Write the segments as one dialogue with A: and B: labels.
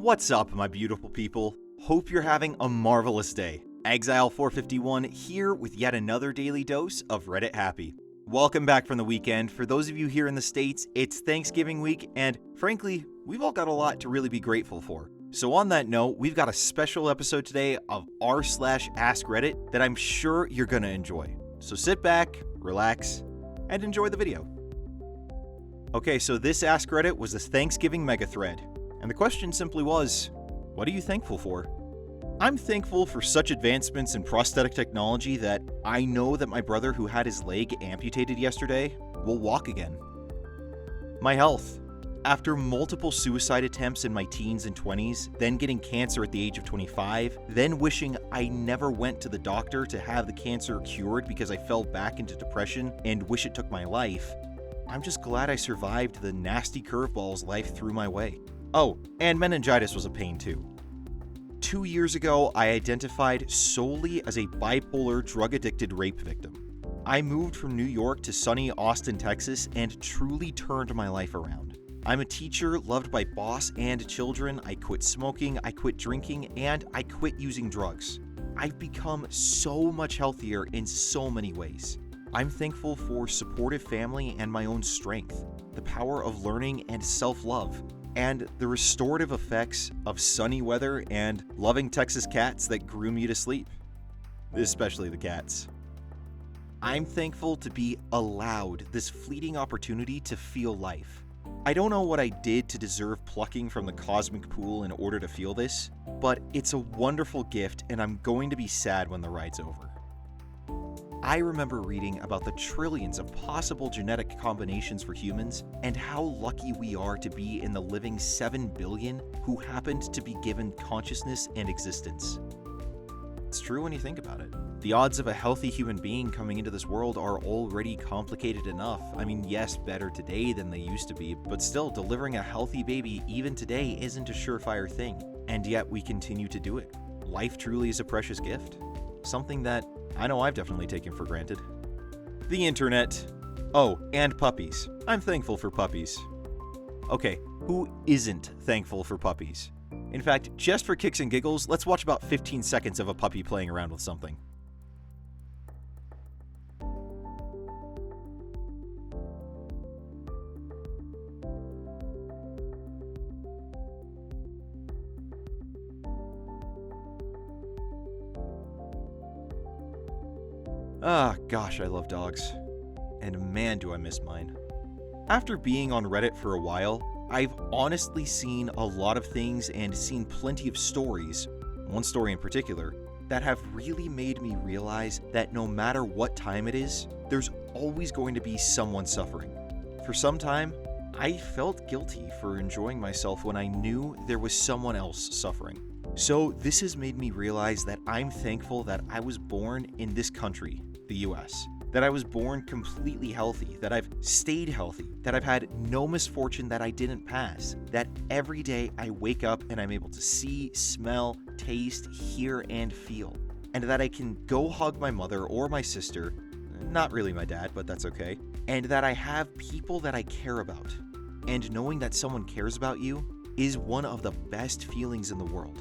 A: What's up, my beautiful people? Hope you're having a marvelous day. Exile451 here with yet another daily dose of Reddit Happy. Welcome back from the weekend. For those of you here in the States, it's Thanksgiving week, and frankly, we've all got a lot to really be grateful for. So on that note, we've got a special episode today of r/AskReddit that I'm sure you're gonna enjoy. So sit back, relax, and enjoy the video. Okay, so this Ask Reddit was this Thanksgiving mega thread, and the question simply was, what are you thankful for? I'm thankful for such advancements in prosthetic technology that I know that my brother who had his leg amputated yesterday will walk again. My health. After multiple suicide attempts in my teens and 20s, then getting cancer at the age of 25, then wishing I never went to the doctor to have the cancer cured because I fell back into depression and wish it took my life, I'm just glad I survived the nasty curveballs life threw my way. Oh, and meningitis was a pain too. 2 years ago, I identified solely as a bipolar drug-addicted rape victim. I moved from New York to sunny Austin, Texas, and truly turned my life around. I'm a teacher loved by boss and children. I quit smoking, I quit drinking, and I quit using drugs. I've become so much healthier in so many ways. I'm thankful for supportive family and my own strength, the power of learning and self-love, and the restorative effects of sunny weather and loving Texas cats that groom you to sleep. Especially the cats. I'm thankful to be allowed this fleeting opportunity to feel life. I don't know what I did to deserve plucking from the cosmic pool in order to feel this, but it's a wonderful gift and I'm going to be sad when the ride's over. I remember reading about the trillions of possible genetic combinations for humans and how lucky we are to be in the living 7 billion who happened to be given consciousness and existence. It's true when you think about it. The odds of a healthy human being coming into this world are already complicated enough. I mean, yes, better today than they used to be, but still, delivering a healthy baby even today isn't a surefire thing, and yet we continue to do it. Life truly is a precious gift. Something that I know I've definitely taken for granted. The internet. Oh, and puppies. I'm thankful for puppies. Okay, who isn't thankful for puppies? In fact, just for kicks and giggles, let's watch about 15 seconds of a puppy playing around with something. Ah, gosh, I love dogs. And man, do I miss mine. After being on Reddit for a while, I've honestly seen a lot of things and seen plenty of stories, one story in particular, that have really made me realize that no matter what time it is, there's always going to be someone suffering. For some time, I felt guilty for enjoying myself when I knew there was someone else suffering. So this has made me realize that I'm thankful that I was born in this country, the US, that I was born completely healthy, that I've stayed healthy, that I've had no misfortune that I didn't pass, that every day I wake up and I'm able to see, smell, taste, hear, and feel, and that I can go hug my mother or my sister, not really my dad, but that's okay, and that I have people that I care about. And knowing that someone cares about you is one of the best feelings in the world.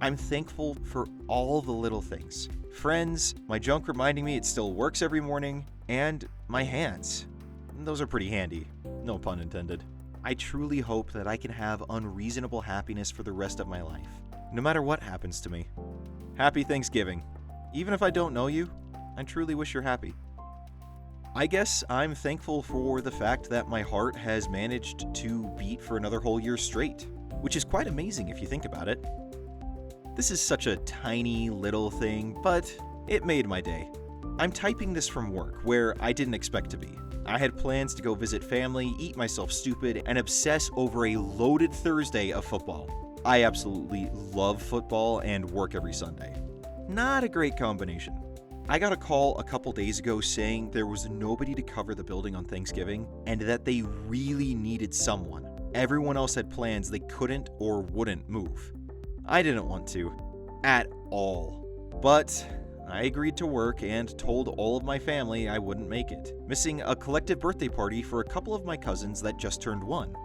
A: I'm thankful for all the little things. Friends, my junk reminding me it still works every morning, and my hands. Those are pretty handy. No pun intended. I truly hope that I can have unreasonable happiness for the rest of my life, no matter what happens to me. Happy Thanksgiving. Even if I don't know you, I truly wish you're happy. I guess I'm thankful for the fact that my heart has managed to beat for another whole year straight, which is quite amazing if you think about it. This is such a tiny little thing, but it made my day. I'm typing this from work, where I didn't expect to be. I had plans to go visit family, eat myself stupid, and obsess over a loaded Thursday of football. I absolutely love football and work every Sunday. Not a great combination. I got a call a couple days ago saying there was nobody to cover the building on Thanksgiving, and that they really needed someone. Everyone else had plans they couldn't or wouldn't move. I didn't want to, at all, but I agreed to work and told all of my family I wouldn't make it, missing a collective birthday party for a couple of my cousins that just turned 1.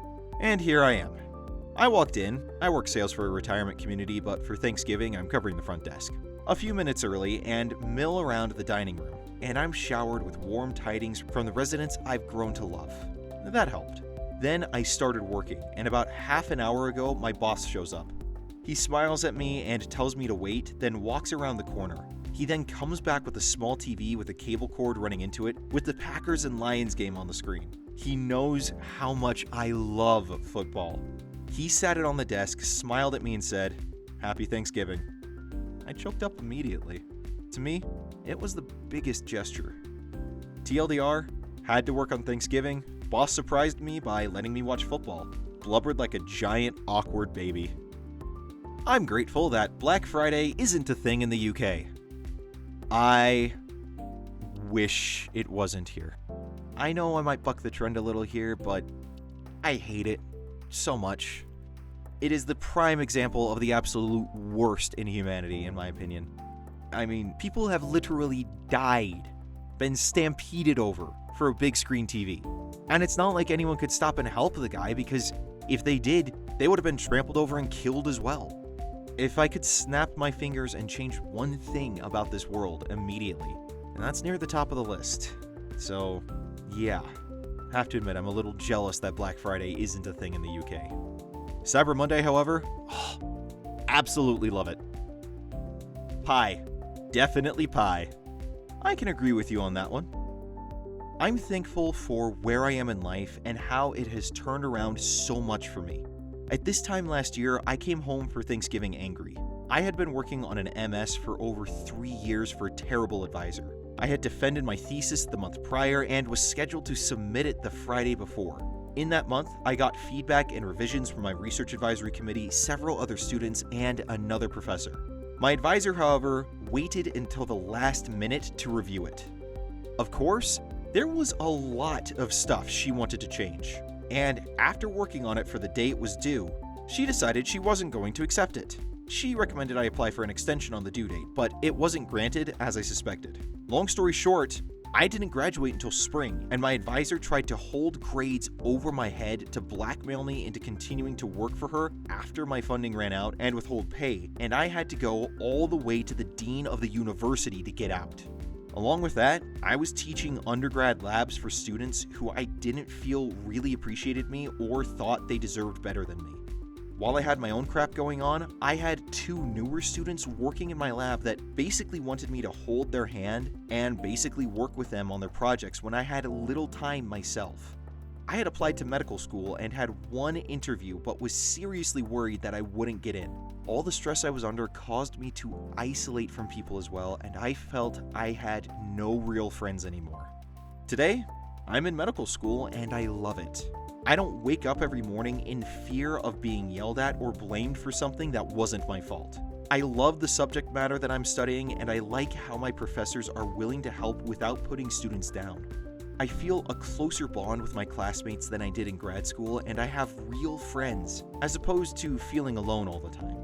A: And here I am. I walked in. I work sales for a retirement community, but for Thanksgiving, I'm covering the front desk. A few minutes early and mill around the dining room, and I'm showered with warm tidings from the residents I've grown to love. That helped. Then I started working, and about half an hour ago, my boss shows up. He smiles at me and tells me to wait, then walks around the corner. He then comes back with a small TV with a cable cord running into it, with the Packers and Lions game on the screen. He knows how much I love football. He sat it on the desk, smiled at me, and said, "Happy Thanksgiving." I choked up immediately. To me, it was the biggest gesture. TLDR, had to work on Thanksgiving. Boss surprised me by letting me watch football. Blubbered like a giant, awkward baby. I'm grateful that Black Friday isn't a thing in the UK. I wish it wasn't here. I know I might buck the trend a little here, but I hate it so much. It is the prime example of the absolute worst in humanity, in my opinion. I mean, people have literally died, been stampeded over for a big screen TV. And it's not like anyone could stop and help the guy, because if they did, they would have been trampled over and killed as well. If I could snap my fingers and change one thing about this world immediately, and that's near the top of the list. So, yeah, have to admit I'm a little jealous that Black Friday isn't a thing in the UK. Cyber Monday, however, absolutely love it. Pie. Definitely pie. I can agree with you on that one. I'm thankful for where I am in life and how it has turned around so much for me. At this time last year, I came home for Thanksgiving angry. I had been working on an MS for over 3 years for a terrible advisor. I had defended my thesis the month prior and was scheduled to submit it the Friday before. In that month, I got feedback and revisions from my research advisory committee, several other students, and another professor. My advisor, however, waited until the last minute to review it. Of course, there was a lot of stuff she wanted to change. And after working on it for the day it was due, she decided she wasn't going to accept it. She recommended I apply for an extension on the due date, but it wasn't granted as I suspected. Long story short, I didn't graduate until spring, and my advisor tried to hold grades over my head to blackmail me into continuing to work for her after my funding ran out and withhold pay, and I had to go all the way to the dean of the university to get out. Along with that, I was teaching undergrad labs for students who I didn't feel really appreciated me or thought they deserved better than me. While I had my own crap going on, I had 2 newer students working in my lab that basically wanted me to hold their hand and basically work with them on their projects when I had little time myself. I had applied to medical school and had 1 interview, but was seriously worried that I wouldn't get in. All the stress I was under caused me to isolate from people as well, and I felt I had no real friends anymore. Today, I'm in medical school and I love it. I don't wake up every morning in fear of being yelled at or blamed for something that wasn't my fault. I love the subject matter that I'm studying, and I like how my professors are willing to help without putting students down. I feel a closer bond with my classmates than I did in grad school, and I have real friends, as opposed to feeling alone all the time.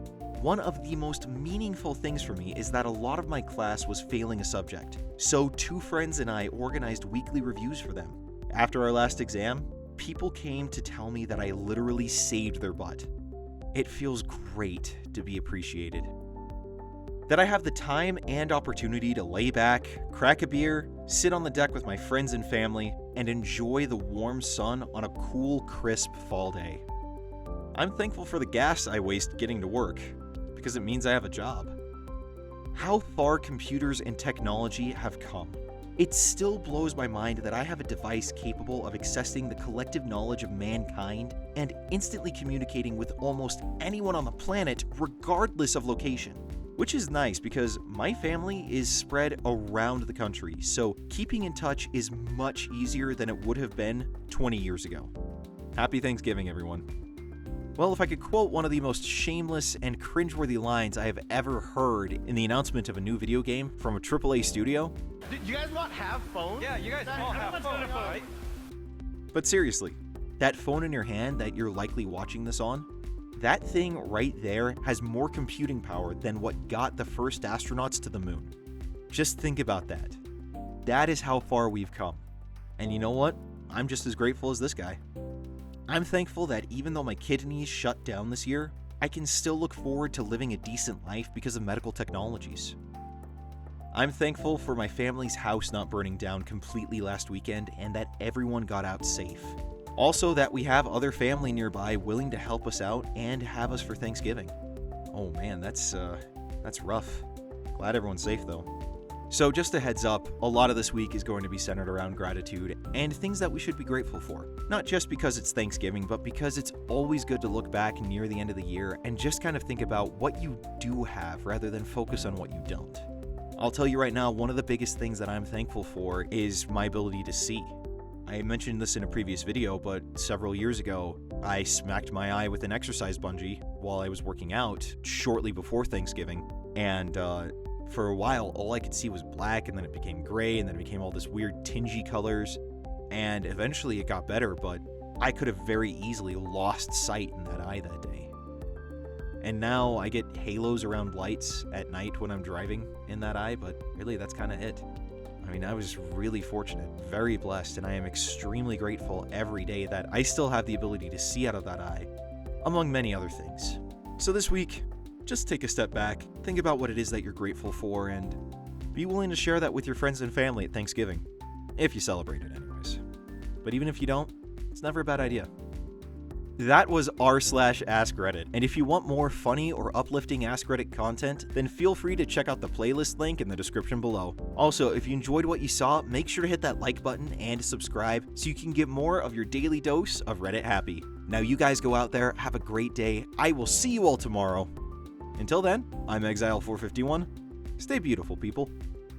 A: One of the most meaningful things for me is that a lot of my class was failing a subject, so 2 friends and I organized weekly reviews for them. After our last exam, people came to tell me that I literally saved their butt. It feels great to be appreciated. That I have the time and opportunity to lay back, crack a beer, sit on the deck with my friends and family, and enjoy the warm sun on a cool, crisp fall day. I'm thankful for the gas I waste getting to work, because it means I have a job. How far computers and technology have come. It still blows my mind that I have a device capable of accessing the collective knowledge of mankind and instantly communicating with almost anyone on the planet, regardless of location. Which is nice because my family is spread around the country, so keeping in touch is much easier than it would have been 20 years ago. Happy Thanksgiving, everyone. Well, if I could quote one of the most shameless and cringeworthy lines I have ever heard in the announcement of a new video game from a AAA studio.
B: Do you guys not have phones?
C: Yeah, you guys all have phones, right?
A: But seriously, that phone in your hand that you're likely watching this on, that thing right there has more computing power than what got the first astronauts to the moon. Just think about that. That is how far we've come. And you know what? I'm just as grateful as this guy. I'm thankful that even though my kidneys shut down this year, I can still look forward to living a decent life because of medical technologies. I'm thankful for my family's house not burning down completely last weekend and that everyone got out safe. Also, that we have other family nearby willing to help us out and have us for Thanksgiving. Oh man, that's rough. Glad everyone's safe though. So just a heads up, a lot of this week is going to be centered around gratitude and things that we should be grateful for. Not just because it's Thanksgiving, but because it's always good to look back near the end of the year and just kind of think about what you do have rather than focus on what you don't. I'll tell you right now, one of the biggest things that I'm thankful for is my ability to see. I mentioned this in a previous video, but several years ago, I smacked my eye with an exercise bungee while I was working out shortly before Thanksgiving, and for a while, all I could see was black, and then it became gray, and then it became all this weird tingy colors, and eventually it got better, but I could have very easily lost sight in that eye that day. And now I get halos around lights at night when I'm driving in that eye, but really that's kind of it. I mean, I was really fortunate, very blessed, and I am extremely grateful every day that I still have the ability to see out of that eye, among many other things. So this week, just take a step back, think about what it is that you're grateful for, and be willing to share that with your friends and family at Thanksgiving, if you celebrate it anyways. But even if you don't, it's never a bad idea. That was r/AskReddit, and if you want more funny or uplifting Ask Reddit content, then feel free to check out the playlist link in the description below. Also, if you enjoyed what you saw, make sure to hit that like button and subscribe so you can get more of your daily dose of Reddit happy. Now you guys go out there, have a great day. I will see you all tomorrow. Until then, I'm Exile451. Stay beautiful, people.